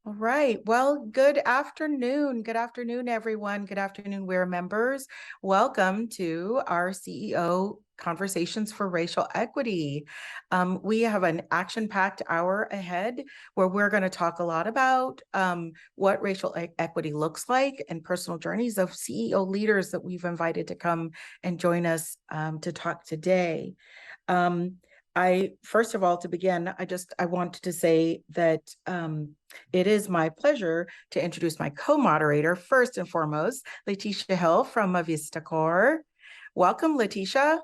All right. Well, good afternoon. Good afternoon, everyone. Good afternoon, WEAR members. Welcome to our CEO Conversations for Racial Equity. We have an action-packed hour ahead where we're going to talk a lot about what racial equity looks like and personal journeys of CEO leaders that we've invited to come and join us to talk today. First of all, to begin, I wanted to say that it is my pleasure to introduce my co-moderator, first and foremost, Letitia Hill from Avista Core. Welcome, Letitia.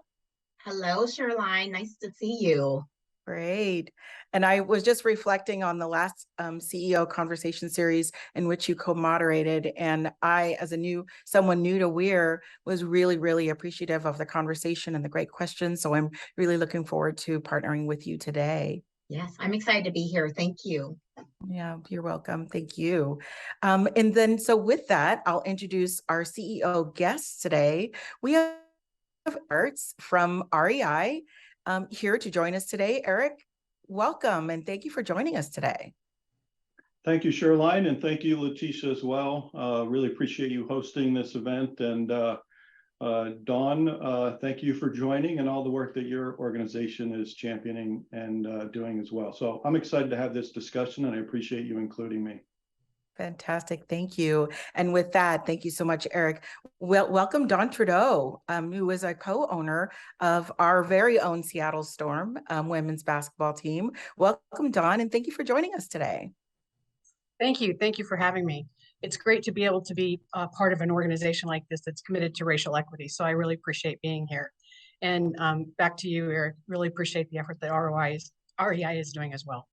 Hello, Sherline. Nice to see you. Great. And I was just reflecting on the last CEO conversation series in which you co-moderated. And I, as someone new to WEAR, was really, really appreciative of the conversation and the great questions. So I'm really looking forward to partnering with you today. Yes, I'm excited to be here. Thank you. Yeah, you're welcome. Thank you. So with that, I'll introduce our CEO guests today. We have Artz from REI here to join us today. Eric, welcome, and thank you for joining us today. Thank you, Sherline, and thank you, Letitia, as well. Really appreciate you hosting this event. And Dawn, thank you for joining and all the work that your organization is championing and doing as well. So I'm excited to have this discussion, and I appreciate you including me. Fantastic. Thank you. And with that, thank you so much, Eric. Well, welcome Don Trudeau, who is a co-owner of our very own Seattle Storm women's basketball team. Welcome, Don, and thank you for joining us today. Thank you. Thank you for having me. It's great to be able to be part of an organization like this that's committed to racial equity. So I really appreciate being here. And back to you, Eric. Really appreciate the effort that REI is doing as well.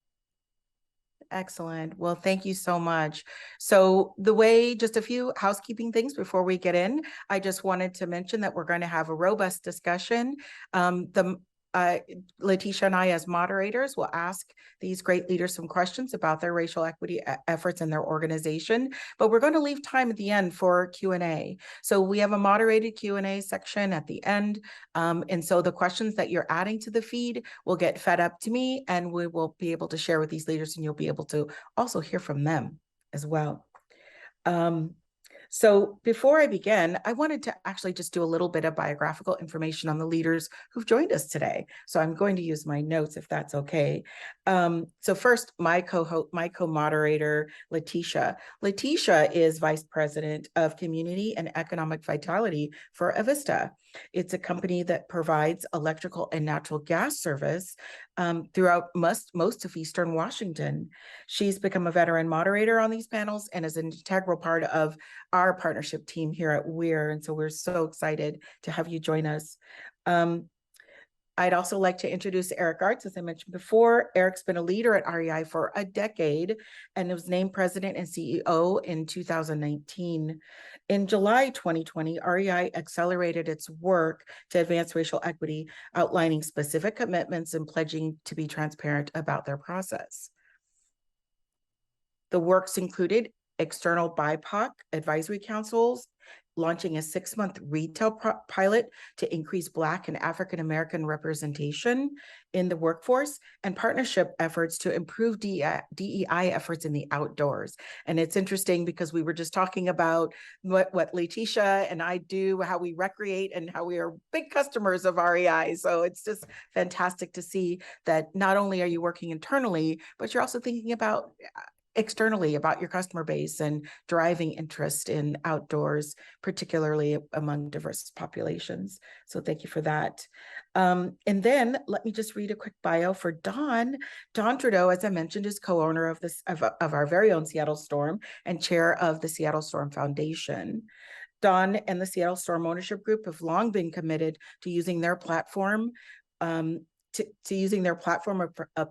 Excellent. Well, thank you so much. So just a few housekeeping things before we get in. I just wanted to mention that we're going to have a robust discussion. Letitia and I, as moderators, will ask these great leaders some questions about their racial equity efforts in their organization, but we're going to leave time at the end for Q&A. So we have a moderated Q&A section at the end. And so the questions that you're adding to the feed will get fed up to me, and we will be able to share with these leaders, and you'll be able to also hear from them as well. So before I begin, I wanted to actually just do a little bit of biographical information on the leaders who've joined us today. So I'm going to use my notes if that's okay. So first, my co-moderator, Letitia. Letitia is Vice President of Community and Economic Vitality for Avista. It's a company that provides electrical and natural gas service throughout most of Eastern Washington. She's become a veteran moderator on these panels and is an integral part of our partnership team here at WEAR. And so we're so excited to have you join us. I'd also like to introduce Eric Artz. As I mentioned before, Eric's been a leader at REI for a decade and was named president and CEO in 2019. In July 2020, REI accelerated its work to advance racial equity, outlining specific commitments and pledging to be transparent about their process. The works included external BIPOC advisory councils, launching a 6-month retail pilot to increase Black and African American representation in the workforce, and partnership efforts to improve DEI efforts in the outdoors. And it's interesting because we were just talking about what Letitia and I do, how we recreate, and how we are big customers of REI. So it's just fantastic to see that not only are you working internally, but you're also thinking about externally about your customer base and driving interest in outdoors, particularly among diverse populations. So thank you for that. And then let me just read a quick bio for Don. Don Trudeau, as I mentioned, is co-owner of our very own Seattle Storm and chair of the Seattle Storm Foundation. Don and the Seattle Storm Ownership Group have long been committed to using their platform of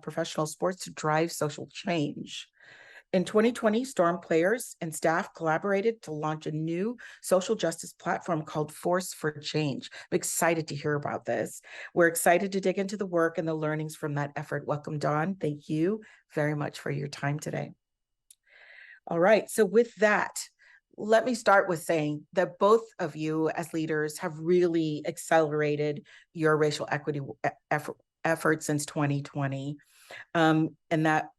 professional sports to drive social change. In 2020, Storm players and staff collaborated to launch a new social justice platform called Force for Change. I'm excited to hear about this. We're excited to dig into the work and the learnings from that effort. Welcome, Dawn. Thank you very much for your time today. All right, so with that, let me start with saying that both of you as leaders have really accelerated your racial equity effort since 2020. And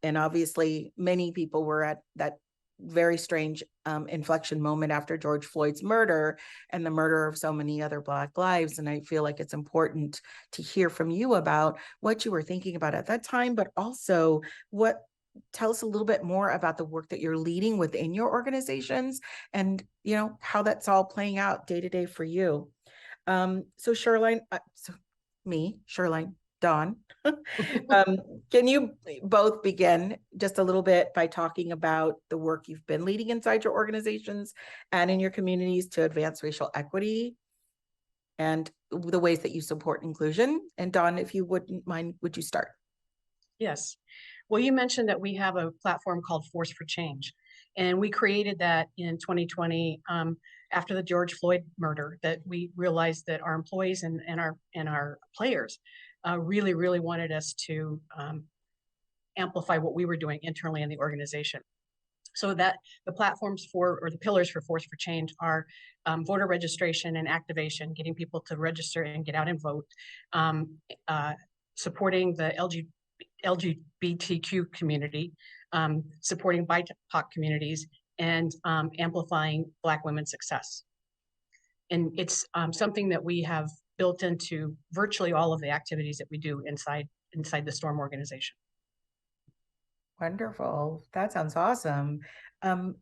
obviously many people were at that very strange inflection moment after George Floyd's murder and the murder of so many other Black lives. And I feel like it's important to hear from you about what you were thinking about at that time, but also tell us a little bit more about the work that you're leading within your organizations and, how that's all playing out day to day for you. So Shoreline, Shoreline, Dawn, can you both begin just a little bit by talking about the work you've been leading inside your organizations and in your communities to advance racial equity and the ways that you support inclusion? And Dawn, if you wouldn't mind, would you start? Yes. Well, you mentioned that we have a platform called Force for Change, and we created that in 2020 after the George Floyd murder. That we realized that our employees and our players really wanted us to amplify what we were doing internally in the organization. So that the the pillars for Force for Change are voter registration and activation, getting people to register and get out and vote, supporting the LGBTQ community, supporting BIPOC communities, and amplifying Black women's success. And it's something that we have built into virtually all of the activities that we do inside the STORM organization. Wonderful. That sounds awesome.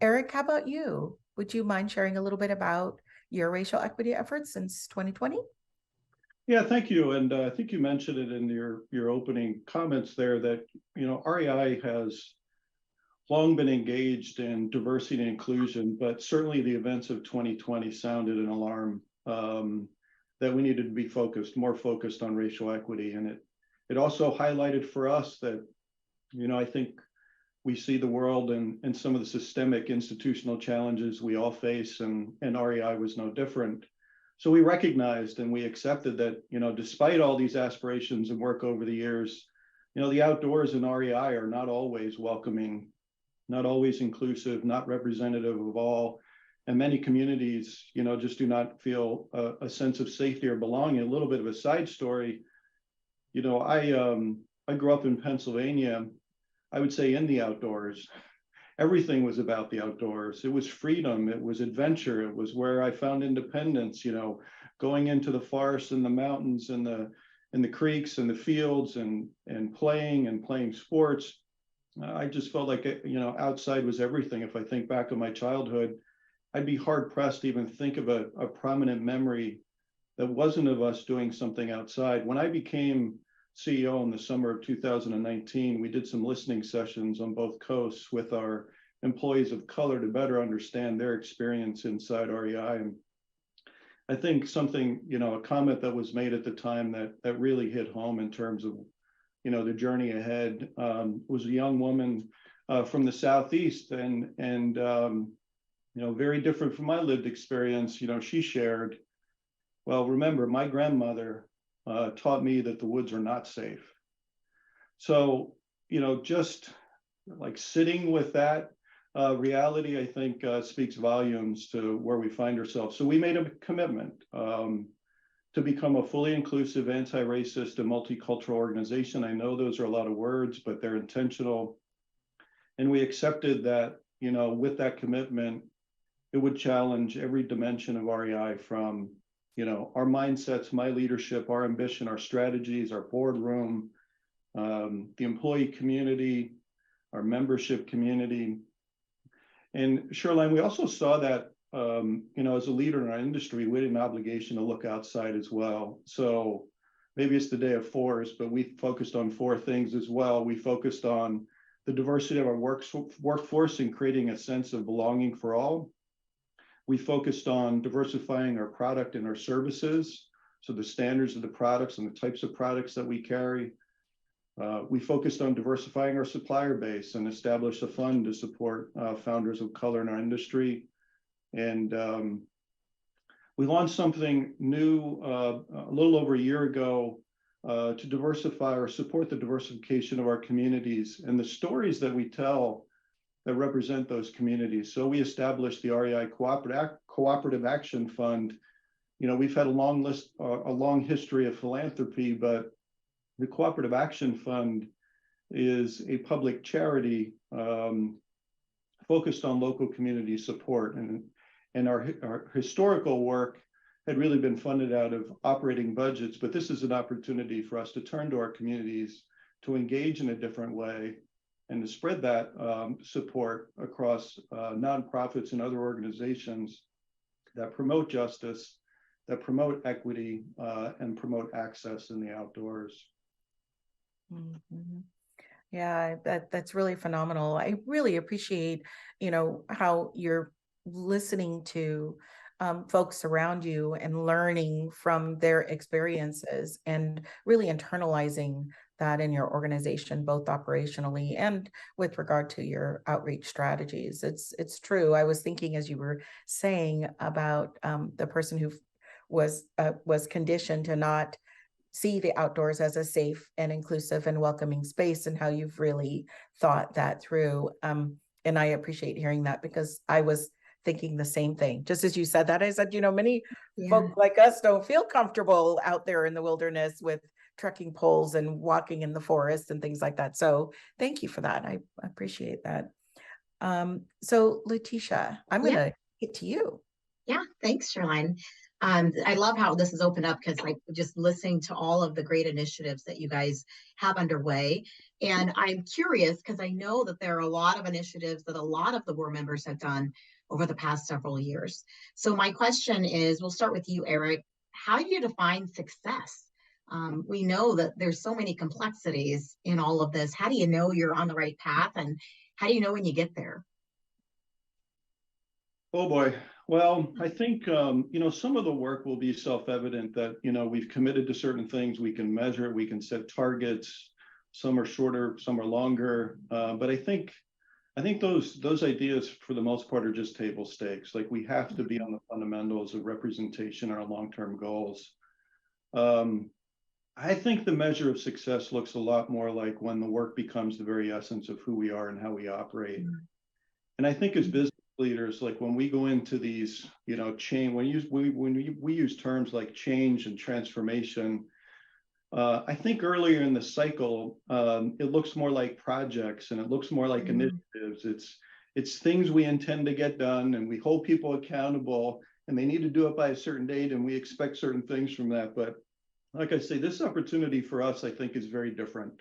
Eric, how about you? Would you mind sharing a little bit about your racial equity efforts since 2020? Yeah, thank you. And I think you mentioned it in your opening comments there that, REI has long been engaged in diversity and inclusion, but certainly the events of 2020 sounded an alarm that we needed to be more focused on racial equity. And it also highlighted for us that, I think we see the world and some of the systemic institutional challenges we all face, and REI was no different. So we recognized and we accepted that, despite all these aspirations and work over the years, the outdoors in REI are not always welcoming, not always inclusive, not representative of all. And many communities, just do not feel a sense of safety or belonging. A little bit of a side story, I grew up in Pennsylvania, I would say in the outdoors. Everything was about the outdoors. It was freedom. It was adventure. It was where I found independence, going into the forests and the mountains and the creeks and the fields and playing sports. I just felt like, outside was everything. If I think back on my childhood, I'd be hard pressed to even think of a prominent memory that wasn't of us doing something outside. When I became CEO in the summer of 2019, we did some listening sessions on both coasts with our employees of color to better understand their experience inside REI. And I think something, a comment that was made at the time that really hit home in terms of, the journey ahead, was a young woman from the Southeast and very different from my lived experience. She shared, well, remember, my grandmother taught me that the woods are not safe. So, just like sitting with that reality, I think speaks volumes to where we find ourselves. So we made a commitment to become a fully inclusive, anti-racist, and multicultural organization. I know those are a lot of words, but they're intentional. And we accepted that, with that commitment, it would challenge every dimension of REI from our mindsets, my leadership, our ambition, our strategies, our boardroom, the employee community, our membership community. And Shoreline, we also saw that, as a leader in our industry, we had an obligation to look outside as well. So maybe it's the day of fours, but we focused on four things as well. We focused on the diversity of our workforce and creating a sense of belonging for all. We focused on diversifying our product and our services, so the standards of the products and the types of products that we carry. We focused on diversifying our supplier base and established a fund to support founders of color in our industry. And we launched something new a little over a year ago to diversify or support the diversification of our communities and the stories that we tell that represent those communities. So we established the REI Cooperative Action Fund. We've had a long history of philanthropy, but The Cooperative Action Fund is a public charity focused on local community support. And our historical work had really been funded out of operating budgets, but this is an opportunity for us to turn to our communities to engage in a different way and to spread that support across nonprofits and other organizations that promote justice, that promote equity, and promote access in the outdoors. Mm-hmm. Yeah, that's really phenomenal. I really appreciate, how you're listening to folks around you and learning from their experiences and really internalizing that in your organization, both operationally and with regard to your outreach strategies. It's true. I was thinking as you were saying about the person who was conditioned to not see the outdoors as a safe and inclusive and welcoming space, and how you've really thought that through. And I appreciate hearing that, because I was thinking the same thing. Just as you said that, I said, many folks like us don't feel comfortable out there in the wilderness with trekking poles and walking in the forest and things like that. So thank you for that. I appreciate that. So Letitia, I'm going to get to you. Yeah, thanks, Sherline. I love how this is opened up, because like just listening to all of the great initiatives that you guys have underway. And I'm curious, because I know that there are a lot of initiatives that a lot of the board members have done over the past several years. So my question is, we'll start with you, Eric. How do you define success? We know that there's so many complexities in all of this. How do you know you're on the right path, and how do you know when you get there? Oh boy. Well, I think, some of the work will be self-evident that, we've committed to certain things, we can measure it, we can set targets, some are shorter, some are longer. But I think those ideas for the most part are just table stakes. Like, we have to be on the fundamentals of representation and our long-term goals. I think the measure of success looks a lot more like when the work becomes the very essence of who we are and how we operate. Mm-hmm. And I think as business leaders, like when we go into these, change, when we use terms like change and transformation, I think earlier in the cycle, it looks more like projects, and it looks more like initiatives. It's things we intend to get done, and we hold people accountable, and they need to do it by a certain date, and we expect certain things from that. But like I say, this opportunity for us, I think, is very different,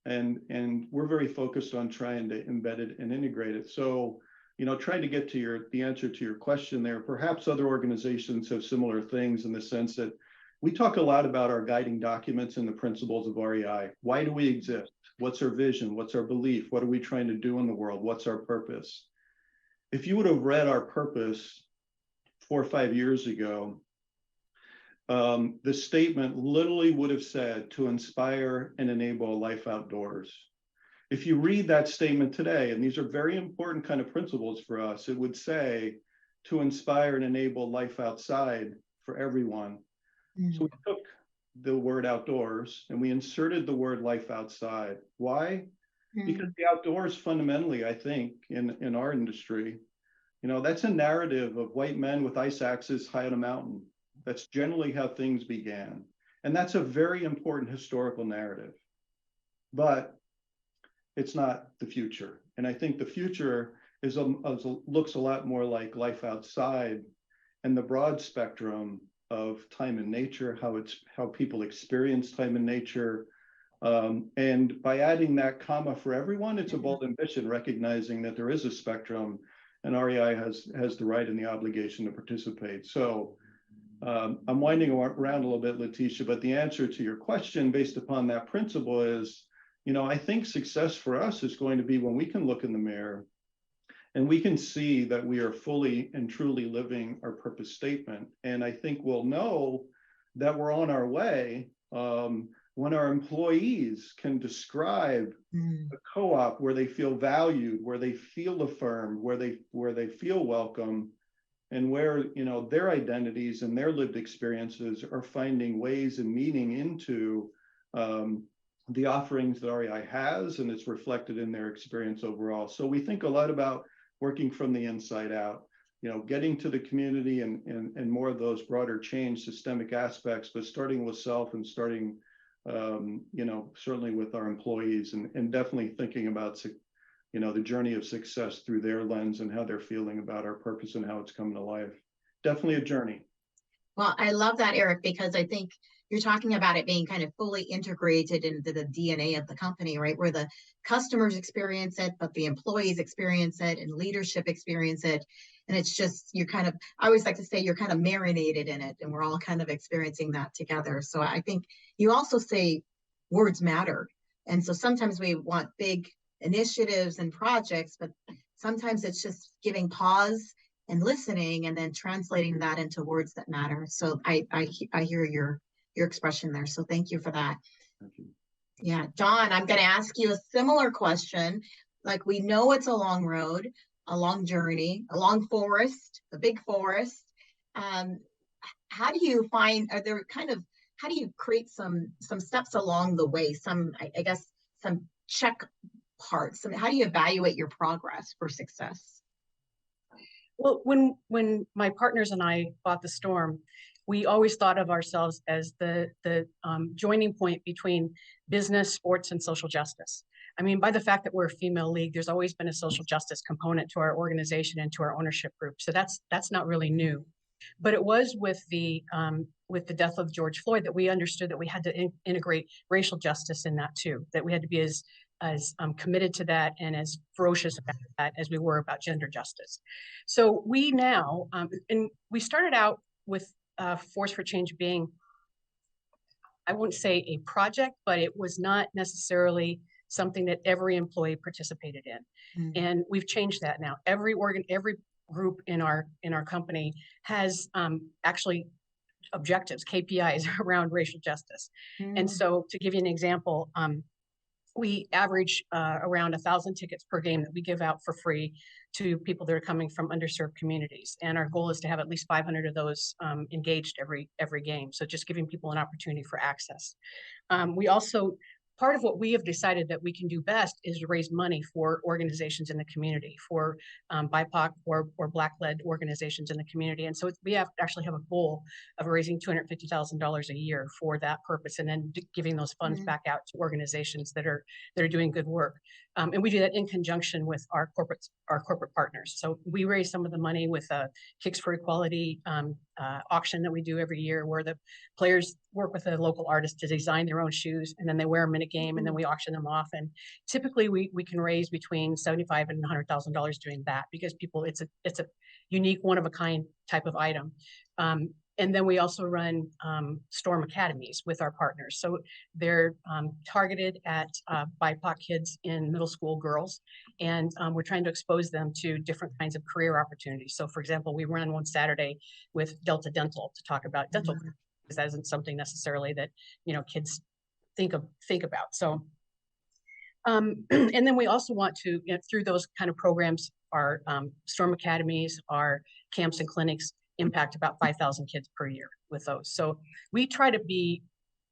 and we're very focused on trying to embed it and integrate it. So, trying to get to the answer to your question there, perhaps other organizations have similar things, in the sense that we talk a lot about our guiding documents and the principles of REI. Why do we exist? What's our vision? What's our belief? What are we trying to do in the world? What's our purpose? If you would have read our purpose 4 or 5 years ago, the statement literally would have said, to inspire and enable a life outdoors. If you read that statement today, and these are very important kind of principles for us, it would say, to inspire and enable life outside for everyone. Mm-hmm. So we took the word outdoors and we inserted the word life outside. Why? Mm-hmm. Because the outdoors fundamentally, I think, in our industry, that's a narrative of white men with ice axes high on a mountain. That's generally how things began. And that's a very important historical narrative. But it's not the future. And I think the future looks a lot more like life outside, and the broad spectrum of time in nature, how people experience time in nature. And by adding that comma for everyone, it's a bold ambition, recognizing that there is a spectrum, and REI has the right and the obligation to participate. So I'm winding around a little bit, Letitia, but the answer to your question based upon that principle is, I think success for us is going to be when we can look in the mirror and we can see that we are fully and truly living our purpose statement. And I think we'll know that we're on our way when our employees can describe a co-op where they feel valued, where they feel affirmed, where they feel welcome, and where their identities and their lived experiences are finding ways and meaning into the offerings that REI has, and it's reflected in their experience overall. So we think a lot about working from the inside out, getting to the community and more of those broader change systemic aspects, but starting with self and starting certainly with our employees, and definitely thinking about, the journey of success through their lens and how they're feeling about our purpose and how it's come to life. Definitely a journey. Well, I love that, Eric, because I think you're talking about it being kind of fully integrated into the DNA of the company, right? Where the customers experience it, but the employees experience it and leadership experience it. And it's just, I always like to say you're kind of marinated in it, and we're all kind of experiencing that together. So I think you also say words matter. And so sometimes we want big initiatives and projects, but sometimes it's just giving pause and listening and then translating that into words that matter. So I hear your expression there. So thank you for that. Thank you. Yeah, Don, I'm going to ask you a similar question. Like, we know it's a long road, a long journey, a long forest, a big forest. How do you find, how do you create some steps along the way? Some check parts. How do you evaluate your progress for success? Well, when my partners and I bought the Storm, we always thought of ourselves as the joining point between business, sports, and social justice. I mean, by the fact that we're a female league, there's always been a social justice component to our organization and to our ownership group. So that's not really new. But it was with the death of George Floyd that we understood that we had to integrate racial justice in that too, that we had to be as committed to that and as ferocious about that as we were about gender justice. So we now, and we started out with Force for Change being, I wouldn't say a project, but it was not necessarily something that every employee participated in. Mm-hmm. And we've changed that now. Every group in our company has actually objectives, KPIs around racial justice. Mm-hmm. And so to give you an example, we average around 1,000 tickets per game that we give out for free to people that are coming from underserved communities. And our goal is to have at least 500 of those engaged every game. So just giving people an opportunity for access. We also, part of what we have decided that we can do best is to raise money for organizations in the community, for BIPOC or Black-led organizations in the community. And so we actually have a goal of raising $250,000 a year for that purpose, and then giving those funds back out to organizations that are doing good work. And we do that in conjunction with our corporate partners. So we raise some of the money with a Kicks for Equality auction that we do every year, where the players work with a local artist to design their own shoes, and then they wear them in a game, and then we auction them off. And typically we can raise between $75,000 and $100,000 doing that, because it's a unique, one of a kind type of item. And then we also run Storm Academies with our partners. So they're targeted at BIPOC kids in middle school girls. And we're trying to expose them to different kinds of career opportunities. So for example, we ran one Saturday with Delta Dental to talk about dental, because that isn't something necessarily that, kids think about. So, and then we also want to, through those kind of programs, our Storm Academies, our camps and clinics, impact about 5,000 kids per year with those. So we try to be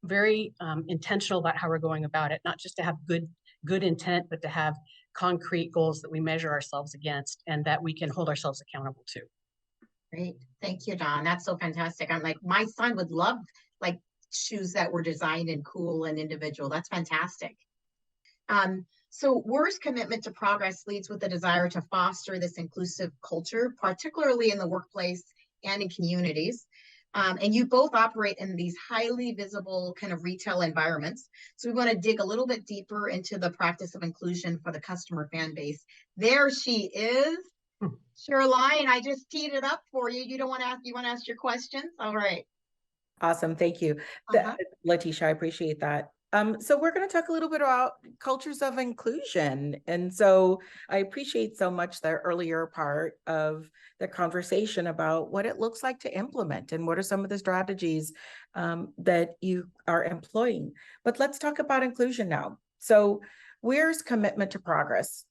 very intentional about how we're going about it, not just to have good intent, but to have concrete goals that we measure ourselves against and that we can hold ourselves accountable to. Great. Thank you, Don. That's so fantastic. I'm like, my son would love shoes that were designed and cool and individual. That's fantastic. So WER's commitment to progress leads with the desire to foster this inclusive culture, particularly in the workplace and in communities. And you both operate in these highly visible kind of retail environments. So we want to dig a little bit deeper into the practice of inclusion for the customer fan base. There she is. Sherline, I just teed it up for you. You want to ask your questions? All right. Awesome. Thank you. Letitia, I appreciate that. So we're going to talk a little bit about cultures of inclusion. And so I appreciate so much the earlier part of the conversation about what it looks like to implement and what are some of the strategies that you are employing. But let's talk about inclusion now. So WER's commitment to progress,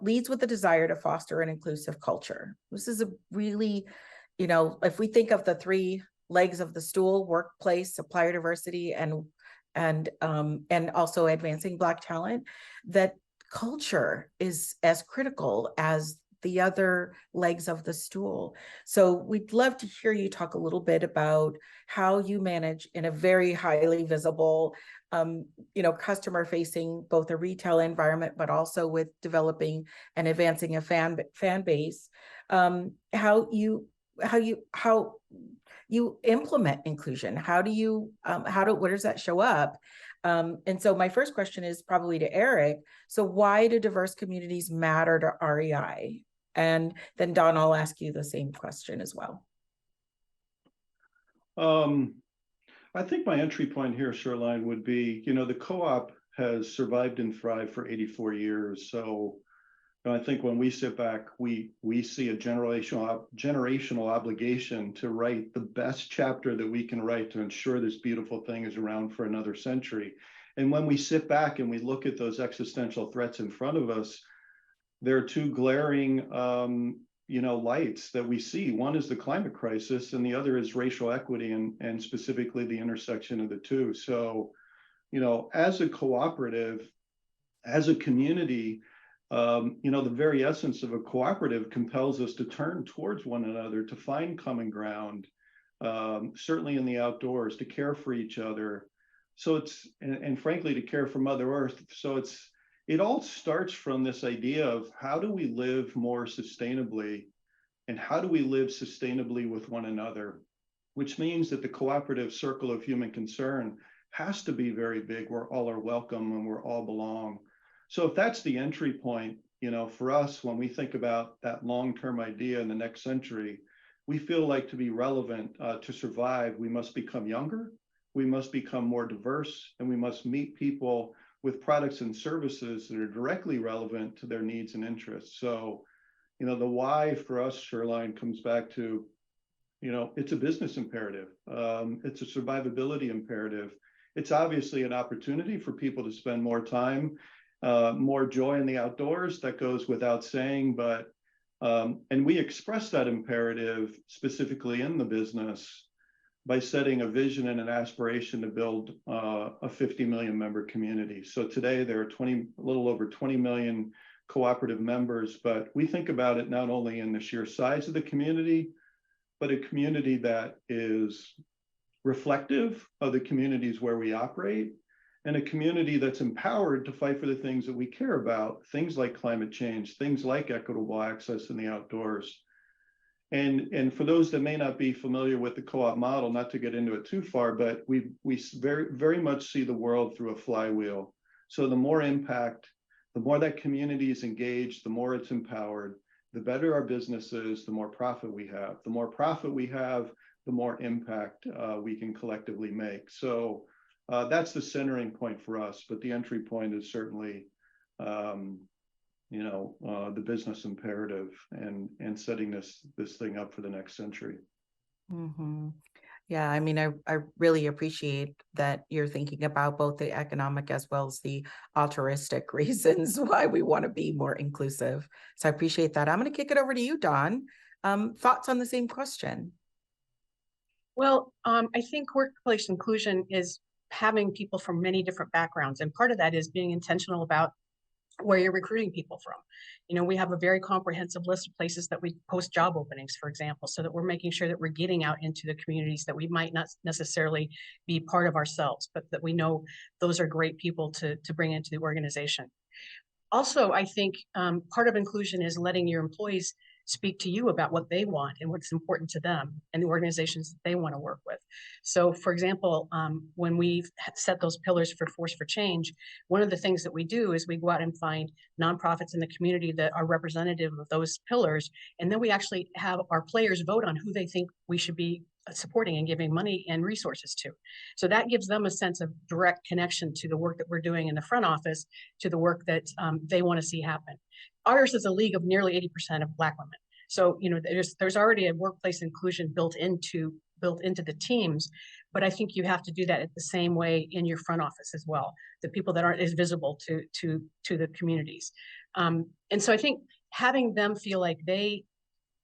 leads with the desire to foster an inclusive culture. This is a really, if we think of the three legs of the stool: workplace, supplier diversity, and also advancing Black talent, that culture is as critical as the other legs of the stool. So we'd love to hear you talk a little bit about how you manage in a very highly visible, customer facing, both a retail environment, but also with developing and advancing a fan base, how you implement inclusion. Where does that show up? And so my first question is probably to Eric. So why do diverse communities matter to REI? And then Don, I'll ask you the same question as well. I think my entry point here, Shoreline, would be, the co-op has survived and thrived for 84 years. So I think when we sit back, we see a generational obligation to write the best chapter that we can write to ensure this beautiful thing is around for another century. And when we sit back and we look at those existential threats in front of us, there are two glaring lights that we see. One is the climate crisis, and the other is racial equity, and specifically the intersection of the two. So, as a cooperative, as a community, the very essence of a cooperative compels us to turn towards one another, to find common ground, certainly in the outdoors, to care for each other. So and frankly, to care for Mother Earth. So it all starts from this idea of how do we live more sustainably, and how do we live sustainably with one another, which means that the cooperative circle of human concern has to be very big, where all are welcome and where all belong. So if that's the entry point, for us, when we think about that long-term idea in the next century, we feel like to be relevant, to survive, we must become younger, we must become more diverse, and we must meet people with products and services that are directly relevant to their needs and interests. So, the why for us, Shoreline, comes back to, it's a business imperative. It's a survivability imperative. It's obviously an opportunity for people to spend more time, more joy in the outdoors. That goes without saying, but, and we express that imperative specifically in the business by setting a vision and an aspiration to build a 50 million member community. So today there are a little over 20 million cooperative members, but we think about it not only in the sheer size of the community, but a community that is reflective of the communities where we operate, and a community that's empowered to fight for the things that we care about, things like climate change, things like equitable access in the outdoors. And for those that may not be familiar with the co-op model, not to get into it too far, but we very, very much see the world through a flywheel. So the more impact, the more that community is engaged, the more it's empowered, the better our business is, the more profit we have. The more profit we have, the more impact we can collectively make. So that's the centering point for us, but the entry point is certainly the business imperative and setting this thing up for the next century. Mm-hmm. Yeah, I mean, I really appreciate that you're thinking about both the economic as well as the altruistic reasons why we want to be more inclusive. So I appreciate that. I'm going to kick it over to you, Dawn. Thoughts on the same question? Well, I think workplace inclusion is having people from many different backgrounds. And part of that is being intentional about where you're recruiting people from. We have a very comprehensive list of places that we post job openings, for example, so that we're making sure that we're getting out into the communities that we might not necessarily be part of ourselves, but that we know those are great people to bring into the organization. Also, I think part of inclusion is letting your employees speak to you about what they want and what's important to them and the organizations that they want to work with. So, for example, when we set those pillars for Force for Change, one of the things that we do is we go out and find nonprofits in the community that are representative of those pillars, and then we actually have our players vote on who they think we should be supporting and giving money and resources to. So that gives them a sense of direct connection to the work that we're doing in the front office, to the work that they want to see happen. Ours is a league of nearly 80% of Black women. So, there's already a workplace inclusion built into the teams, but I think you have to do that at the same way in your front office as well, the people that aren't as visible to the communities. And so I think having them feel like they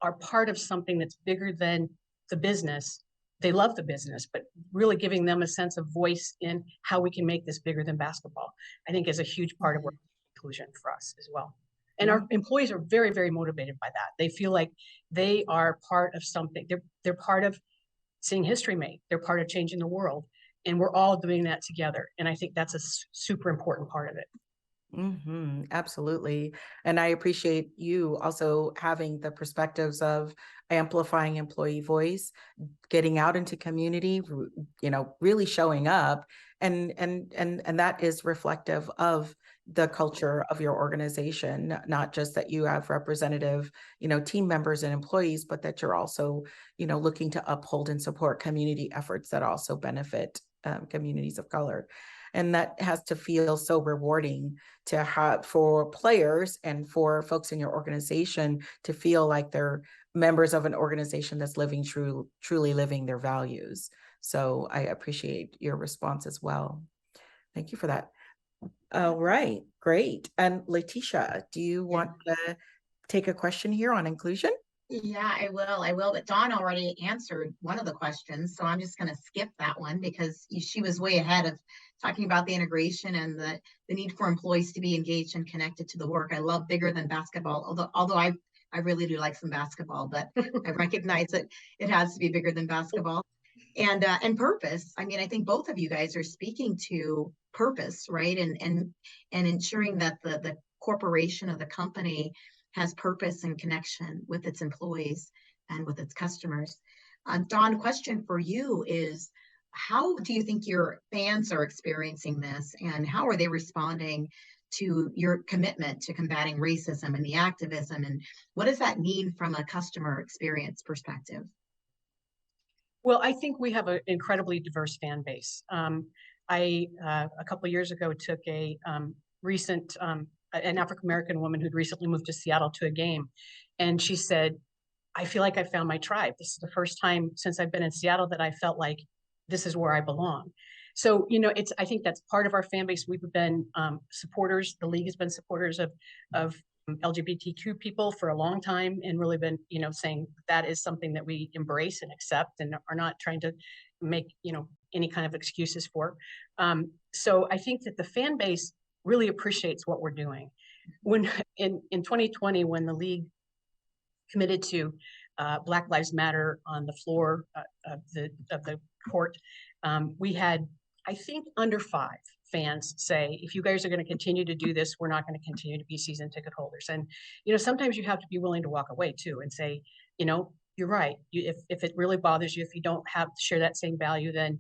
are part of something that's bigger than the business, they love the business, but really giving them a sense of voice in how we can make this bigger than basketball, I think is a huge part of work inclusion for us as well. And our employees are very, very motivated by that. They feel like they are part of something. They're part of seeing history made. They're part of changing the world. And we're all doing that together. And I think that's a super important part of it. Absolutely. And I appreciate you also having the perspectives of amplifying employee voice, getting out into community, really showing up. And that is reflective of the culture of your organization, not just that you have representative, team members and employees, but that you're also, looking to uphold and support community efforts that also benefit communities of color. And that has to feel so rewarding to have for players and for folks in your organization to feel like they're members of an organization that's truly living their values. So I appreciate your response as well. Thank you for that. All right, great. And Letitia, do you want to take a question here on inclusion? Yeah, I will. But Dawn already answered one of the questions, so I'm just going to skip that one because she was way ahead of talking about the integration and the need for employees to be engaged and connected to the work. I love bigger than basketball, although I really do like some basketball, but I recognize that it has to be bigger than basketball. And purpose. I mean, I think both of you guys are speaking to purpose, right? And ensuring that the corporation or the company has purpose and connection with its employees and with its customers. Dawn, question for you is, how do you think your fans are experiencing this, and how are they responding to your commitment to combating racism and the activism, and what does that mean from a customer experience perspective? Well, I think we have an incredibly diverse fan base. I a couple of years ago took an African-American woman who'd recently moved to Seattle to a game. And she said, I feel like I found my tribe. This is the first time since I've been in Seattle that I felt like this is where I belong. So, I think that's part of our fan base. We've been supporters. The league has been supporters of LGBTQ people for a long time, and really been, saying that is something that we embrace and accept and are not trying to make, any kind of excuses for. So I think that the fan base really appreciates what we're doing. When in 2020, when the league committed to Black Lives Matter on the floor of the court, we had, I think, under 5 fans say, if you guys are going to continue to do this, we're not going to continue to be season ticket holders. And, sometimes you have to be willing to walk away too and say, you're right. If it really bothers you, if you don't share that same value, then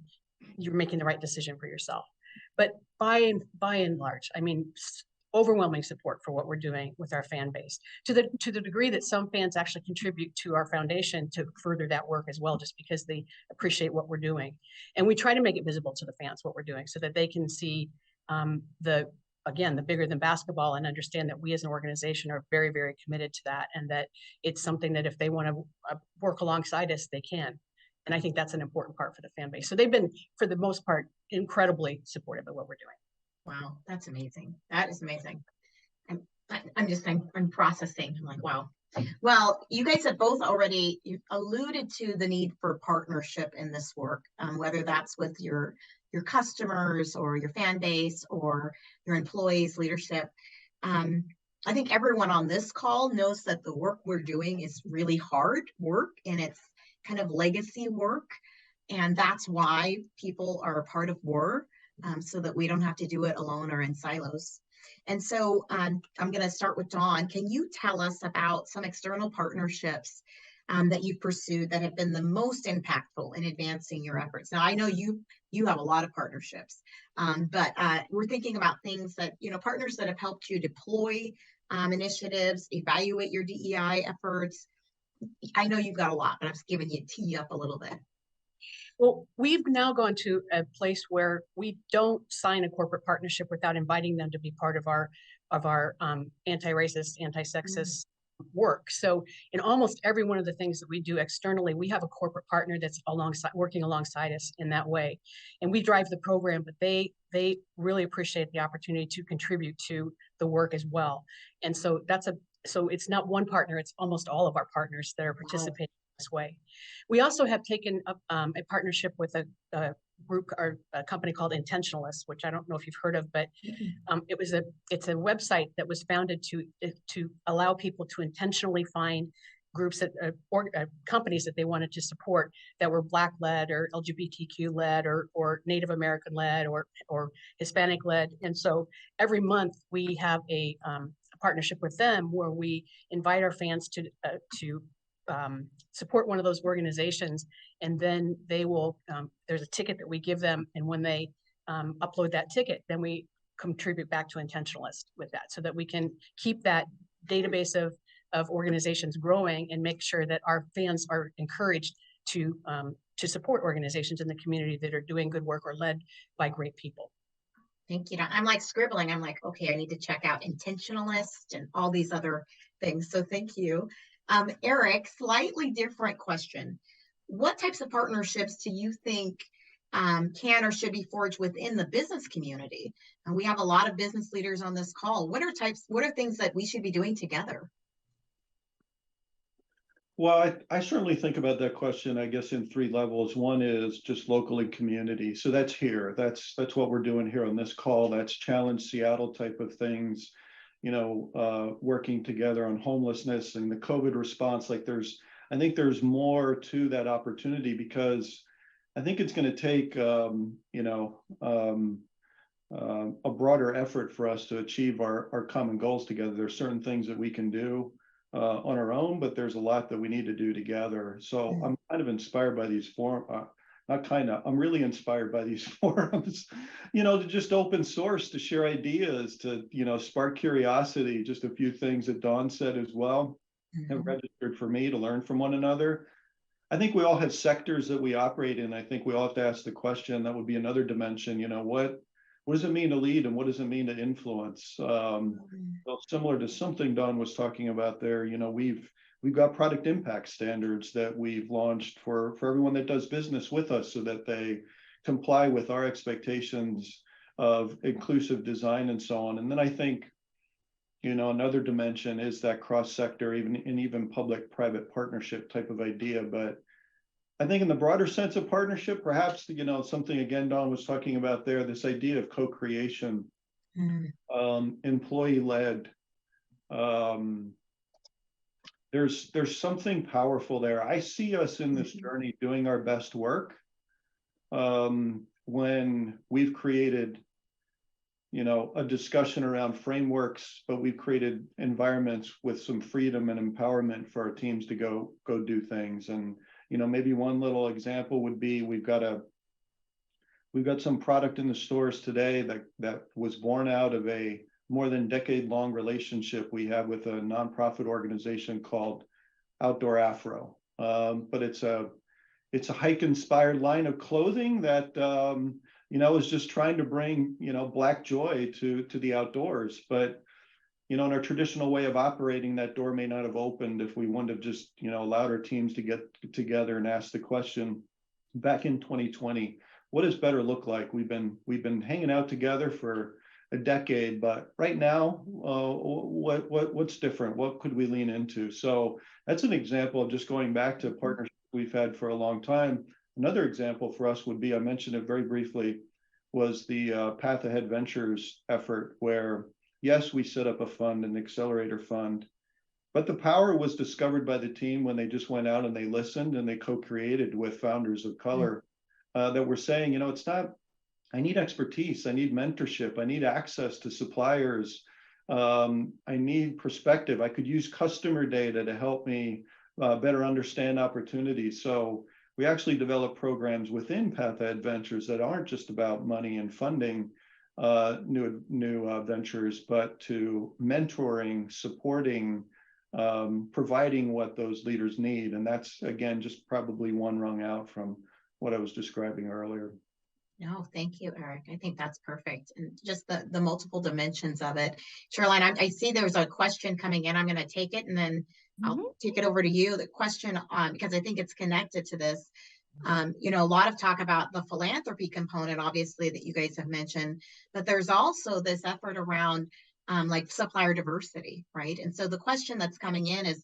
you're making the right decision for yourself. But by and large, I mean, overwhelming support for what we're doing with our fan base, to the degree that some fans actually contribute to our foundation to further that work as well, just because they appreciate what we're doing. And we try to make it visible to the fans what we're doing so that they can see the bigger than basketball, and understand that we as an organization are very, very committed to that, and that it's something that if they want to work alongside us, they can. And I think that's an important part for the fan base. So they've been, for the most part, incredibly supportive of what we're doing. Wow, that's amazing. That is amazing. I'm processing. I'm like, wow. Well, you guys have both already alluded to the need for partnership in this work, whether that's with your customers or your fan base or your employees, leadership. I think everyone on this call knows that the work we're doing is really hard work, and it's kind of legacy work. And that's why people are a part of WER, so that we don't have to do it alone or in silos. And so I'm going to start with Dawn. Can you tell us about some external partnerships that you've pursued that have been the most impactful in advancing your efforts? Now, I know you have a lot of partnerships, but we're thinking about things that, partners that have helped you deploy initiatives, evaluate your DEI efforts. I know you've got a lot, but I'm just giving you tee up a little bit. Well, we've now gone to a place where we don't sign a corporate partnership without inviting them to be part of our anti-racist, anti-sexist work. So in almost every one of the things that we do externally, we have a corporate partner that's working alongside us in that way. And we drive the program, but they really appreciate the opportunity to contribute to the work as well. And so so it's not one partner, it's almost all of our partners that are participating this way. We also have taken up a partnership with a group or a company called Intentionalists, which I don't know if you've heard of, but it's a website that was founded to allow people to intentionally find groups that or companies that they wanted to support that were Black led or LGBTQ led or Native American led or Hispanic led. And so every month we have a partnership with them where we invite our fans to support one of those organizations, and then they will there's a ticket that we give them, and when they upload that ticket, then we contribute back to Intentionalist with that, so that we can keep that database of organizations growing and make sure that our fans are encouraged to support organizations in the community that are doing good work or led by great people. Thank you. I'm like scribbling. I'm like, okay, I need to check out Intentionalist and all these other things. So thank you. Eric, slightly different question. What types of partnerships do you think can or should be forged within the business community? And we have a lot of business leaders on this call. What are things that we should be doing together? Well, I certainly think about that question, I guess, in three levels. One is just local and community. So that's here. That's what we're doing here on this call. That's Challenge Seattle type of things, working together on homelessness and the COVID response. I think there's more to that opportunity, because I think it's going to take, a broader effort for us to achieve our common goals together. There's certain things that we can do on our own, but there's a lot that we need to do together. So I'm kind of inspired by these I'm really inspired by these forums, to just open source, to share ideas, to, spark curiosity. Just a few things that Dawn said as well have registered for me, to learn from one another. I think we all have sectors that we operate in. I think we all have to ask the question, that would be another dimension, what does it mean to lead, and what does it mean to influence? So similar to something Dawn was talking about there, we've got product impact standards that we've launched for everyone that does business with us, so that they comply with our expectations of inclusive design and so on. And then I think, another dimension is that cross-sector, even public-private partnership type of idea. But I think in the broader sense of partnership, perhaps, something again Dawn was talking about there, this idea of co-creation, employee-led. There's something powerful there. I see us in this journey doing our best work when we've created, a discussion around frameworks, but we've created environments with some freedom and empowerment for our teams to go do things. And maybe one little example would be, we've got some product in the stores today that was born out of a more than decade-long relationship we have with a nonprofit organization called Outdoor Afro. But it's a hike-inspired line of clothing that is just trying to bring Black joy to the outdoors. But in our traditional way of operating, that door may not have opened if we wouldn't have just allowed our teams to get together and ask the question back in 2020, what does better look like? We've been hanging out together for a decade, but right now, what's different? What could we lean into? So that's an example of just going back to partnerships we've had for a long time. Another example for us would be, I mentioned it very briefly, was the Path Ahead Ventures effort, where yes, we set up a fund, an accelerator fund, but the power was discovered by the team when they just went out and they listened and they co-created with founders of color that were saying, it's not, I need expertise, I need mentorship, I need access to suppliers, I need perspective, I could use customer data to help me better understand opportunities. So we actually develop programs within Path Ahead Ventures that aren't just about money and funding new ventures, but to mentoring, supporting, providing what those leaders need. And that's, again, just probably one rung out from what I was describing earlier. No, thank you, Eric. I think that's perfect. And just the multiple dimensions of it. Caroline, I see there's a question coming in. I'm going to take it and then I'll take it over to you. The question because I think it's connected to this. A lot of talk about the philanthropy component, obviously, that you guys have mentioned, but there's also this effort around like supplier diversity, right? And so the question that's coming in is,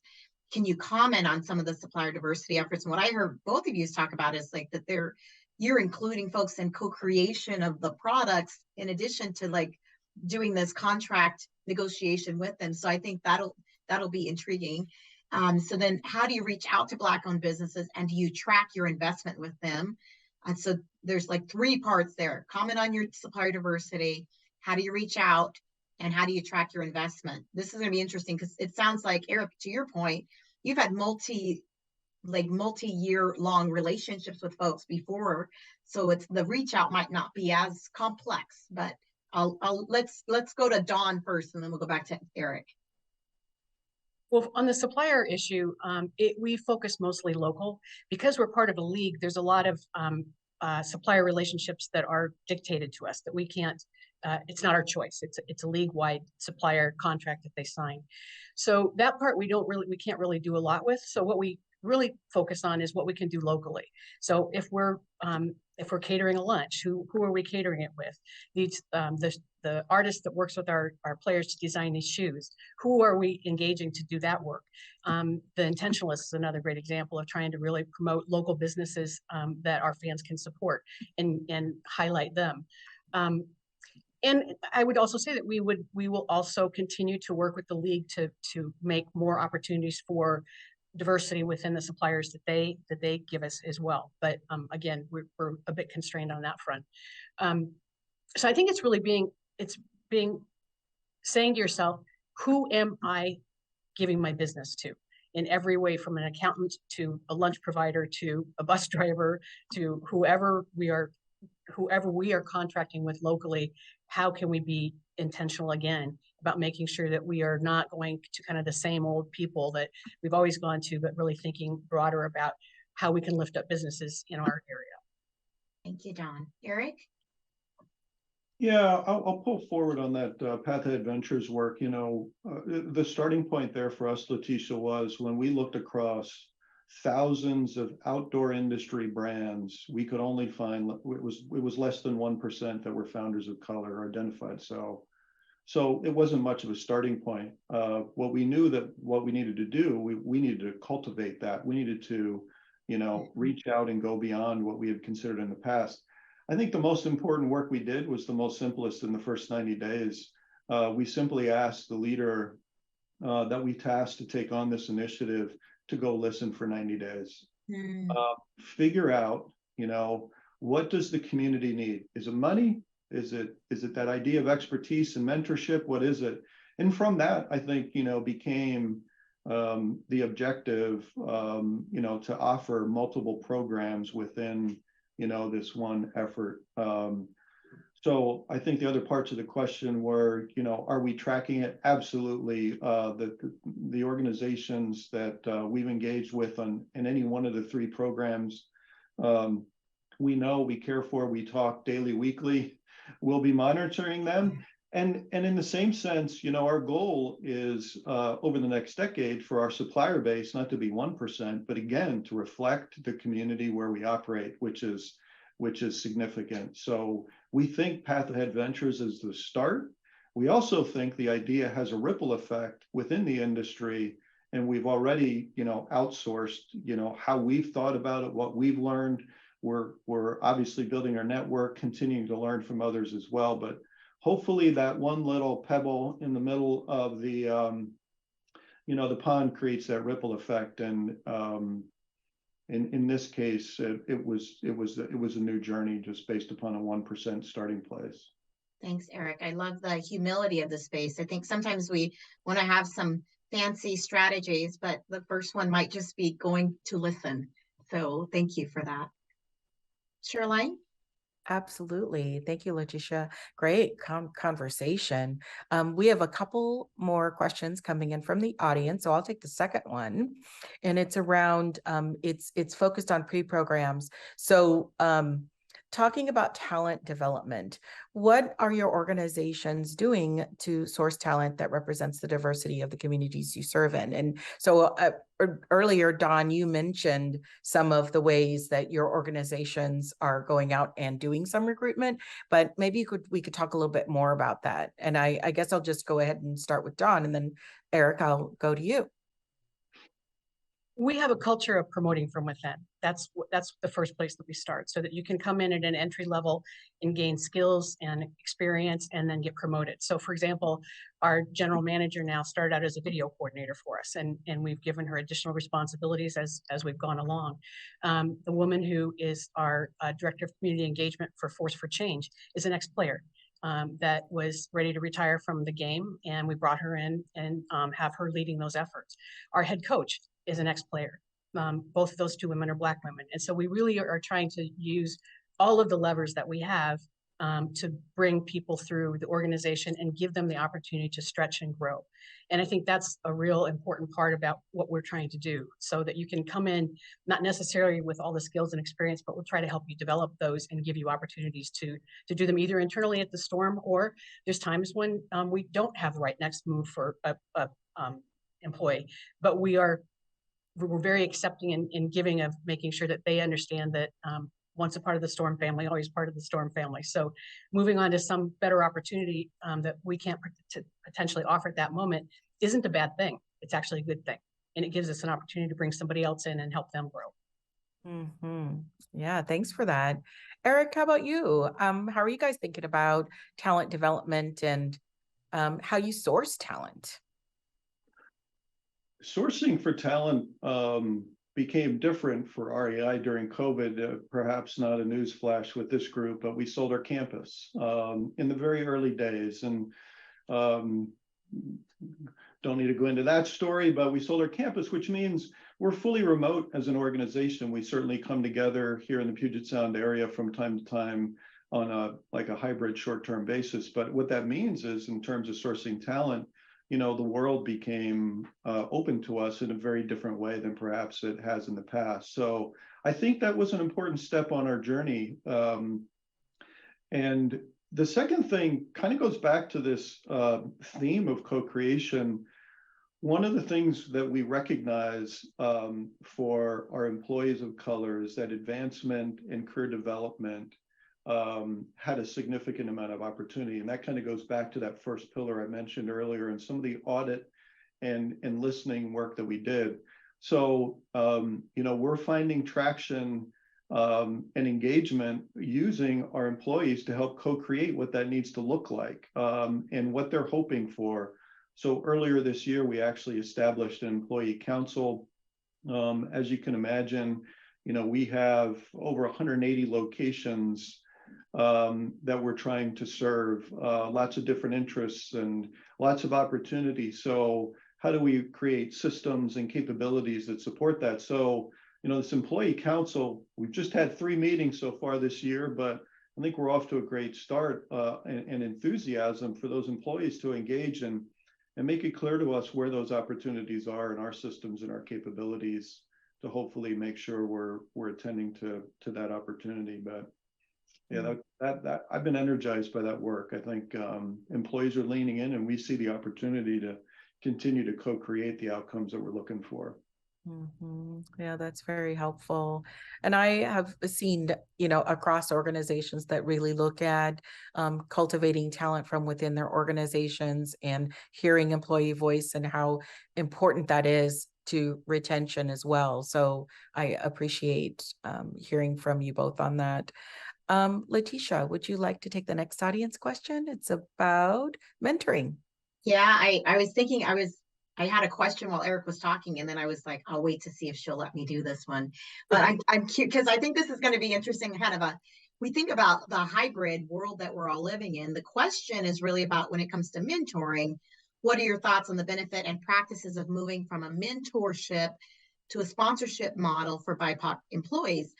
can you comment on some of the supplier diversity efforts? And what I heard both of you talk about is like that you're including folks in co-creation of the products in addition to like doing this contract negotiation with them. So I think that'll be intriguing. So then how do you reach out to Black-owned businesses, and do you track your investment with them? And so there's like 3 parts there. Comment on your supplier diversity, how do you reach out, and how do you track your investment? This is going to be interesting because it sounds like, Eric, to your point, you've had multi-year long relationships with folks before. So it's the reach out might not be as complex, but let's go to Dawn first, and then we'll go back to Eric. Well, on the supplier issue, we focus mostly local. Because we're part of a league, there's a lot of supplier relationships that are dictated to us that we can't, it's not our choice. It's a league-wide supplier contract that they sign. So that part we can't really do a lot with. So what we really focus on is what we can do locally. So if we're catering a lunch, who are we catering it with? These the artist that works with our players to design these shoes, who are we engaging to do that work? The Intentionalists is another great example of trying to really promote local businesses that our fans can support and highlight them. And I would also say that we will also continue to work with the league to make more opportunities for diversity within the suppliers that they give us as well. But again, we're a bit constrained on that front. So I think it's really saying to yourself, who am I giving my business to? In every way, from an accountant to a lunch provider to a bus driver to whoever we are contracting with locally. How can we be intentional again about making sure that we are not going to kind of the same old people that we've always gone to, but really thinking broader about how we can lift up businesses in our area. Thank you, Dawn. Eric? Yeah, I'll pull forward on that Pathhead Ventures work. You know, the starting point there for us, Letitia, was when we looked across thousands of outdoor industry brands, we could only find, it was less than 1% that were founders of color or identified. So it wasn't much of a starting point. What we knew that what we needed to do, we needed to cultivate that. We needed to, you know, reach out and go beyond what we had considered in the past. I think the most important work we did was the most simplest in the first 90 days. We simply asked the leader that we tasked to take on this initiative to go listen for 90 days. Figure out, you know, what does the community need? Is it money? Is it that idea of expertise and mentorship? What is it? And from that, I think, you know, became the objective, you know, to offer multiple programs within, you know, this one effort. So I think the other parts of the question were, you know, are we tracking it? Absolutely. The organizations that we've engaged with in any one of the 3 programs, we know, we care for, we talk daily, weekly. We'll be monitoring them. And in the same sense, you know, our goal is over the next decade for our supplier base not to be 1%, but again, to reflect the community where we operate, which is significant. So we think Pathhead Ventures is the start. We also think the idea has a ripple effect within the industry, and we've already, you know, outsourced, you know, how we've thought about it, what we've learned. We're obviously building our network, continuing to learn from others as well. But hopefully that one little pebble in the middle of the, you know, the pond creates that ripple effect. And in this case, it was a new journey just based upon a 1% starting place. Thanks, Eric. I love the humility of the space. I think sometimes we want to have some fancy strategies, but the first one might just be going to listen. So thank you for that. Shirley? Absolutely. Thank you, Letitia. Great conversation. We have a couple more questions coming in from the audience. So I'll take the second one, and it's around, it's focused on pre-programs. So talking about talent development, what are your organizations doing to source talent that represents the diversity of the communities you serve in? And so earlier, Dawn, you mentioned some of the ways that your organizations are going out and doing some recruitment, but maybe we could talk a little bit more about that. And I guess I'll just go ahead and start with Dawn, and then Eric, I'll go to you. We have a culture of promoting from within. That's the first place that we start, so that you can come in at an entry level and gain skills and experience and then get promoted. So for example, our general manager now started out as a video coordinator for us, and we've given her additional responsibilities as we've gone along. The woman who is our director of community engagement for Force for Change is an ex-player. That was ready to retire from the game, and we brought her in and have her leading those efforts. Our head coach is an ex-player. Both of those two women are Black women. And so we really are trying to use all of the levers that we have to bring people through the organization and give them the opportunity to stretch and grow. And I think that's a real important part about what we're trying to do, so that you can come in, not necessarily with all the skills and experience, but we'll try to help you develop those and give you opportunities to do them either internally at the Storm, or there's times when we don't have the right next move for a employee, but we're very accepting and giving of making sure that they understand that once a part of the Storm family, always part of the Storm family. So moving on to some better opportunity that we can't potentially offer at that moment isn't a bad thing. It's actually a good thing. And it gives us an opportunity to bring somebody else in and help them grow. Mm-hmm. Yeah, thanks for that. Eric, how about you? How are you guys thinking about talent development and how you source talent? Sourcing for talent became different for REI during COVID. Perhaps not a news flash with this group, but we sold our campus in the very early days. And don't need to go into that story, but we sold our campus, which means we're fully remote as an organization. We certainly come together here in the Puget Sound area from time to time on a hybrid short-term basis. But what that means is, in terms of sourcing talent, the world became open to us in a very different way than perhaps it has in the past. So I think that was an important step on our journey. And the second thing kind of goes back to this theme of co-creation. One of the things that we recognize for our employees of color is that advancement and career development had a significant amount of opportunity. And that kind of goes back to that first pillar I mentioned earlier and some of the audit and listening work that we did. So, we're finding traction and engagement using our employees to help co-create what that needs to look like and what they're hoping for. So earlier this year, we actually established an employee council. As you can imagine, we have over 180 locations that we're trying to serve, lots of different interests and lots of opportunities. So how do we create systems and capabilities that support that? So, this employee council, we've just had 3 meetings so far this year, but I think we're off to a great start and enthusiasm for those employees to engage and make it clear to us where those opportunities are in our systems and our capabilities to hopefully make sure we're attending to that opportunity. But yeah, that I've been energized by that work. I think employees are leaning in, and we see the opportunity to continue to co-create the outcomes that we're looking for. Mm-hmm. Yeah, that's very helpful. And I have seen, across organizations that really look at cultivating talent from within their organizations and hearing employee voice and how important that is to retention as well. So I appreciate hearing from you both on that. Letitia, would you like to take the next audience question? It's about mentoring. Yeah, I was thinking, I had a question while Eric was talking, and then I was like, I'll wait to see if she'll let me do this one. But I'm cute because I think this is going to be interesting. We think about the hybrid world that we're all living in. The question is really about, when it comes to mentoring, what are your thoughts on the benefit and practices of moving from a mentorship to a sponsorship model for BIPOC employees?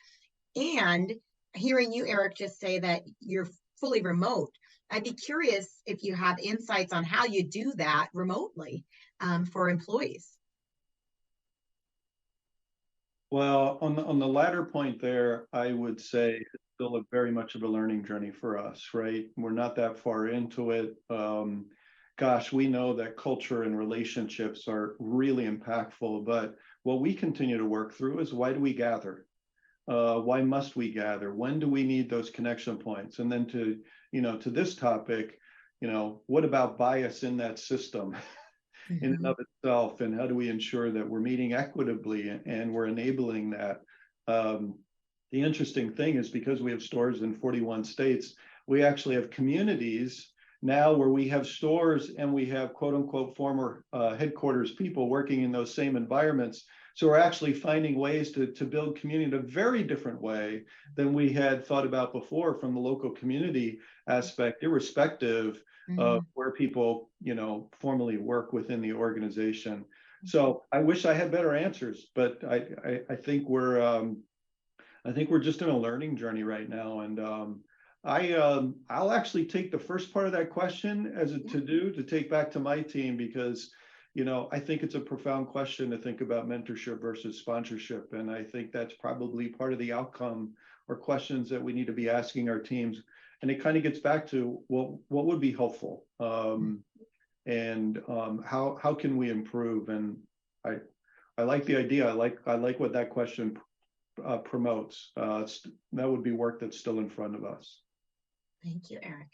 And hearing you, Eric, just say that you're fully remote, I'd be curious if you have insights on how you do that remotely for employees. Well, on the latter point there, I would say it's still very much of a learning journey for us, right? We're not that far into it. Gosh, we know that culture and relationships are really impactful, but what we continue to work through is, why do we gather? Why must we gather? When do we need those connection points? And then to this topic, what about bias in that system? in and of itself, and how do we ensure that we're meeting equitably and we're enabling that. The interesting thing is, because we have stores in 41 states, we actually have communities now where we have stores and we have quote unquote former headquarters people working in those same environments. So we're actually finding ways to build community in a very different way than we had thought about before from the local community aspect, irrespective of where people, formally work within the organization. So I wish I had better answers, but I think we're just in a learning journey right now. And I'll actually take the first part of that question as a to take back to my team, because I think it's a profound question to think about mentorship versus sponsorship. And I think that's probably part of the outcome or questions that we need to be asking our teams. And it kind of gets back to what would be helpful, and how can we improve? And I like the idea. I like what that question promotes. That would be work that's still in front of us. Thank you, Eric.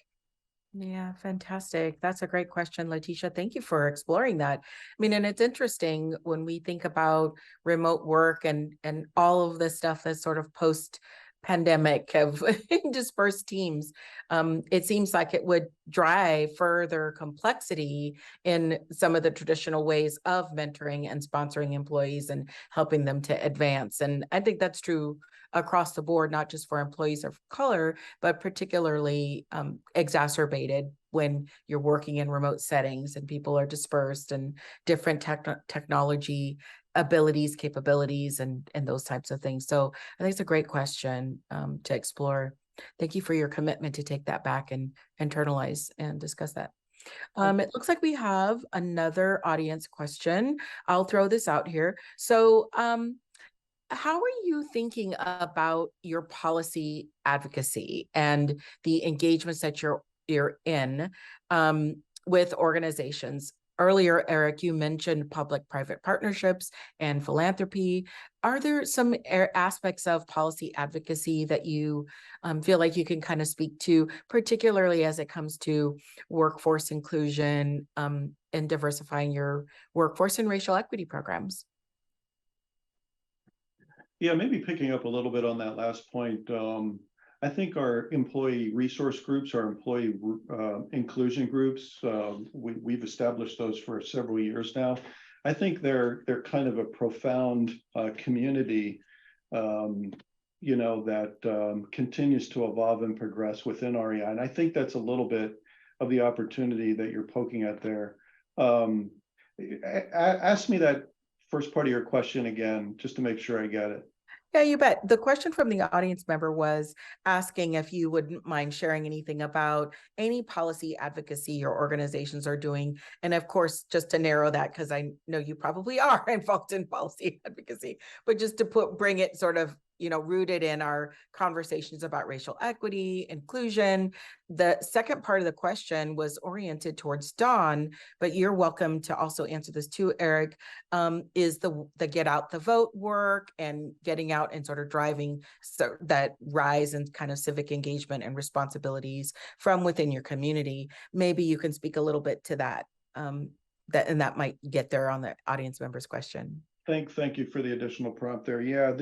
Yeah, fantastic. That's a great question, Letitia. Thank you for exploring that. I mean, and it's interesting when we think about remote work and all of the stuff that's sort of post-pandemic of dispersed teams. It seems like it would drive further complexity in some of the traditional ways of mentoring and sponsoring employees and helping them to advance. And I think that's true across the board, not just for employees of color, but particularly exacerbated when you're working in remote settings and people are dispersed and different technology abilities, capabilities, and those types of things. So I think it's a great question to explore. Thank you for your commitment to take that back and internalize and discuss that. It looks like we have another audience question. I'll throw this out here. So how are you thinking about your policy advocacy and the engagements that you're in with organizations? Earlier, Eric, you mentioned public-private partnerships and philanthropy. Are there some aspects of policy advocacy that you feel like you can kind of speak to, particularly as it comes to workforce inclusion and diversifying your workforce and racial equity programs? Yeah, maybe picking up a little bit on that last point. I think our employee resource groups, our employee inclusion groups, we've established those for several years now. I think they're kind of a profound community, that continues to evolve and progress within REI. And I think that's a little bit of the opportunity that you're poking at there. Ask me that first part of your question again, just to make sure I get it. Yeah, you bet. The question from the audience member was asking if you wouldn't mind sharing anything about any policy advocacy your organizations are doing. And of course, just to narrow that, because I know you probably are involved in policy advocacy, but just to bring it sort of, rooted in our conversations about racial equity, inclusion. The second part of the question was oriented towards Dawn, but you're welcome to also answer this too, Eric, is the get out the vote work and getting out and sort of driving that rise in kind of civic engagement and responsibilities from within your community. Maybe you can speak a little bit to that, and that might get there on the audience member's question. Thank you for the additional prompt there. Yeah,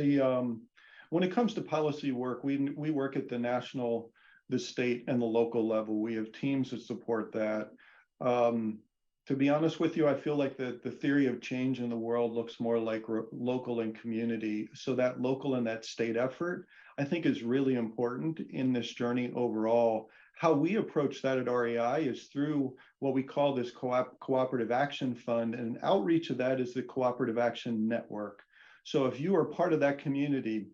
when it comes to policy work, we work at the national, the state, and the local level. We have teams that support that. To be honest with you, I feel like the theory of change in the world looks more like local and community. So that local and that state effort, I think, is really important in this journey overall. How we approach that at REI is through what we call this Cooperative Action Fund, and outreach of that is the Cooperative Action Network. So if you are part of that community,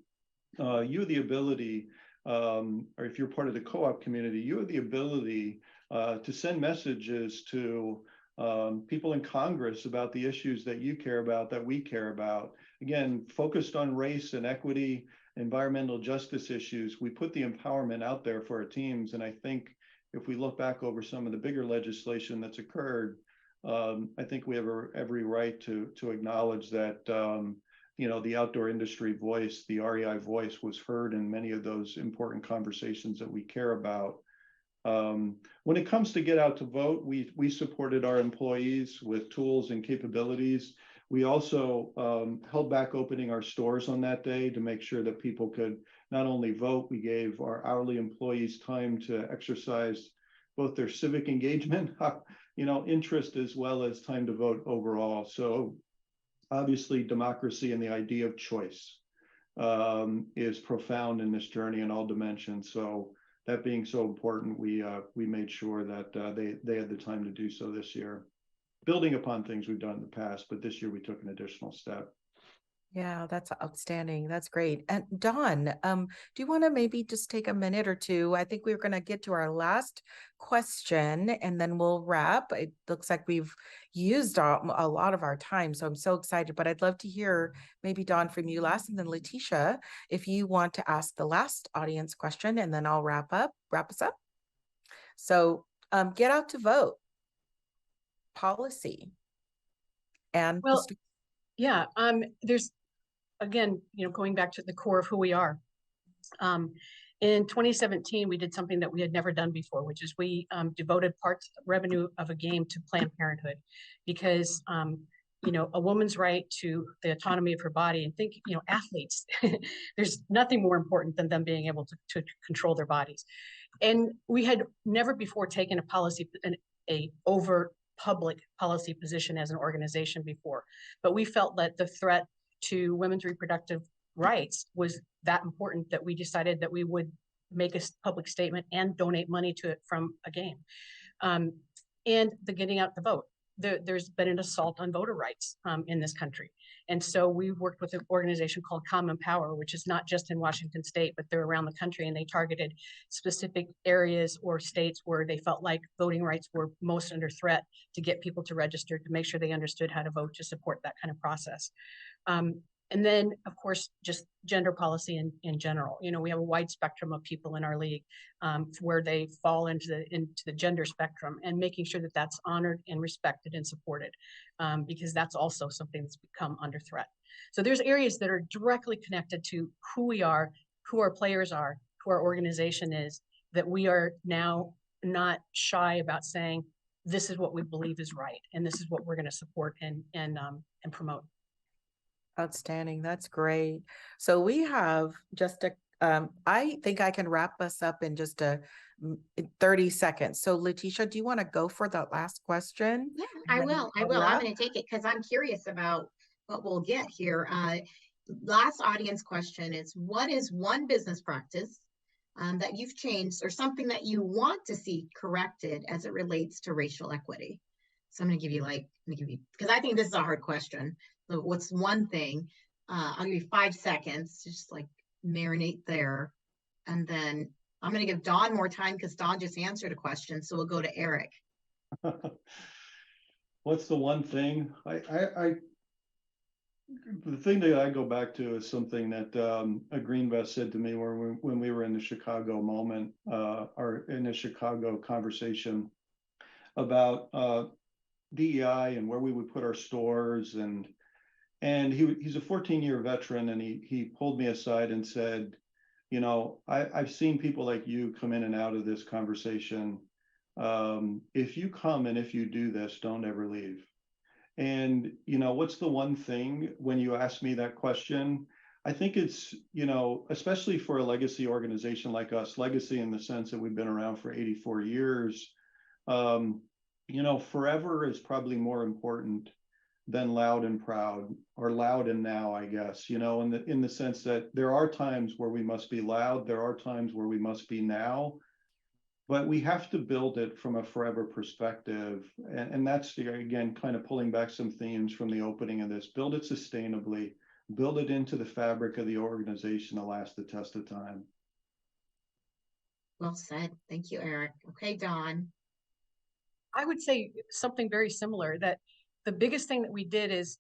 you have the ability, or if you're part of the co-op community, you have the ability to send messages to people in Congress about the issues that you care about, that we care about. Again, focused on race and equity, environmental justice issues. We put the empowerment out there for our teams. And I think if we look back over some of the bigger legislation that's occurred, I think we have every right to acknowledge that the outdoor industry voice, the REI voice, was heard in many of those important conversations that we care about. When it comes to get out to vote, we supported our employees with tools and capabilities. We also held back opening our stores on that day to make sure that people could not only vote, we gave our hourly employees time to exercise both their civic engagement, interest, as well as time to vote overall. So obviously democracy and the idea of choice is profound in this journey in all dimensions. So that being so important, we made sure that they had the time to do so this year, building upon things we've done in the past, but this year we took an additional step. Yeah, that's outstanding. That's great. And Dawn, do you want to maybe just take a minute or two? I think we're going to get to our last question and then we'll wrap. It looks like we've used a lot of our time, so I'm so excited, but I'd love to hear maybe Dawn from you last, and then Letitia, if you want to ask the last audience question, and then I'll wrap us up. So get out to vote policy. And well, yeah, there's, again, going back to the core of who we are. In 2017, we did something that we had never done before, which is we devoted parts revenue of a game to Planned Parenthood, because a woman's right to the autonomy of her body, and think, athletes, there's nothing more important than them being able to control their bodies. And we had never before taken a policy, a overt public policy position as an organization before, but we felt that the threat to women's reproductive rights was that important that we decided that we would make a public statement and donate money to it from a game. And the getting out the vote. There's been an assault on voter rights in this country. And so we worked with an organization called Common Power, which is not just in Washington state, but they're around the country, and they targeted specific areas or states where they felt like voting rights were most under threat, to get people to register, to make sure they understood how to vote, to support that kind of process. And then, of course, just gender policy in general. We have a wide spectrum of people in our league where they fall into the gender spectrum, and making sure that that's honored and respected and supported, because that's also something that's become under threat. So there's areas that are directly connected to who we are, who our players are, who our organization is, that we are now not shy about saying, this is what we believe is right, and this is what we're going to support and promote. Outstanding. That's great. So we have just I think I can wrap us up in just 30 seconds. So Letitia, do you want to go for that last question? Yeah, I will. I'm going to take it because I'm curious about what we'll get here. Last audience question is, what is one business practice that you've changed, or something that you want to see corrected as it relates to racial equity? So I'm going to give you because I think this is a hard question. So what's one thing? I'll give you 5 seconds, just like marinate there. And then I'm going to give Dawn more time because Dawn just answered a question. So we'll go to Eric. What's the one thing? The thing that I go back to is something that a Greenvest said to me when we were in the Chicago moment, or in the Chicago conversation about DEI and where we would put our stores, and he's a 14-year veteran, and he pulled me aside and said, I've seen people like you come in and out of this conversation. If you come and if you do this, don't ever leave. And what's the one thing when you ask me that question? I think it's, especially for a legacy organization like us, legacy in the sense that we've been around for 84 years, forever is probably more important than loud and proud, or loud and now, I guess, in the sense that there are times where we must be loud, there are times where we must be now, but we have to build it from a forever perspective. And that's, again, kind of pulling back some themes from the opening of this. Build it sustainably, build it into the fabric of the organization to last the test of time. Well said. Thank you, Eric. Okay, Dawn. I would say something very similar, that the biggest thing that we did is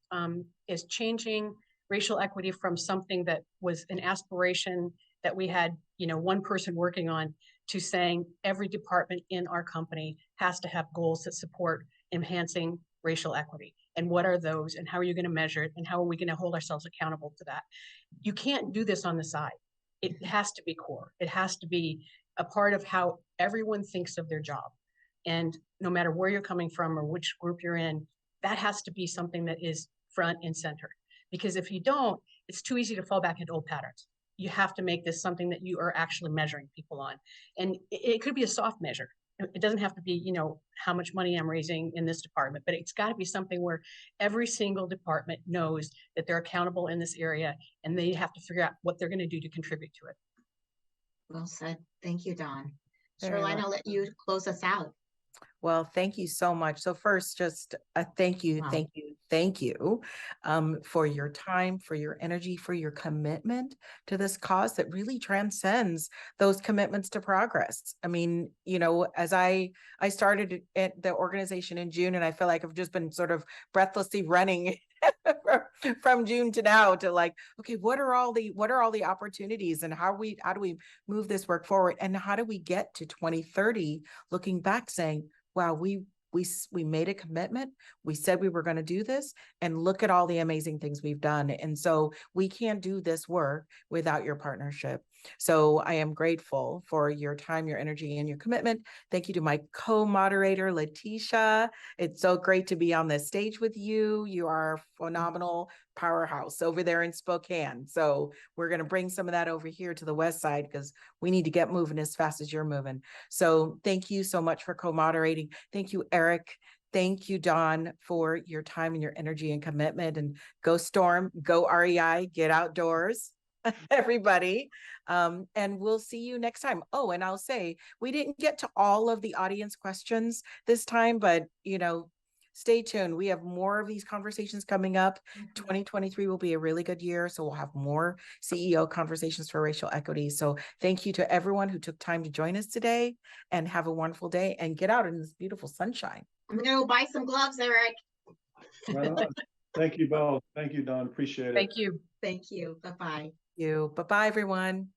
changing racial equity from something that was an aspiration that we had, one person working on, to saying every department in our company has to have goals that support enhancing racial equity. And what are those, and how are you going to measure it, and how are we going to hold ourselves accountable to that? You can't do this on the side. It has to be core. It has to be a part of how everyone thinks of their job. And no matter where you're coming from or which group you're in, that has to be something that is front and center. Because if you don't, it's too easy to fall back into old patterns. You have to make this something that you are actually measuring people on. And it could be a soft measure. It doesn't have to be, you know, how much money I'm raising in this department, but it's got to be something where every single department knows that they're accountable in this area and they have to figure out what they're going to do to contribute to it. Well said. Thank you, Dawn. Very Shoreline, well. I'll let you close us out. Well, thank you so much. So first, just a thank you, Wow. thank you for your time, for your energy, for your commitment to this cause that really transcends those commitments to progress. I mean, you know, as I started at the organization in June, and I feel like I've just been sort of breathlessly running from June to now to like, okay, what are all the opportunities and how do we move this work forward? And how do we get to 2030 looking back saying, wow, we made a commitment. We said we were going to do this, and look at all the amazing things we've done. And so we can't do this work without your partnership. So I am grateful for your time, your energy, and your commitment. Thank you to my co-moderator, Letitia. It's so great to be on this stage with you. You are a phenomenal powerhouse over there in Spokane. So we're going to bring some of that over here to the West Side because we need to get moving as fast as you're moving. So thank you so much for co-moderating. Thank you, Eric. Thank you, Dawn, for your time and your energy and commitment. And go Storm, go REI, get outdoors, everybody. And we'll see you next time. Oh, and I'll say, we didn't get to all of the audience questions this time, but, you know, stay tuned. We have more of these conversations coming up. 2023 will be a really good year. So we'll have more CEO conversations for racial equity. So thank you to everyone who took time to join us today, and have a wonderful day and get out in this beautiful sunshine. I'm going to go buy some gloves, Eric. Well, thank you both. Thank you, Dawn. Appreciate it. Thank you. Thank you. Bye-bye. Bye-bye, everyone.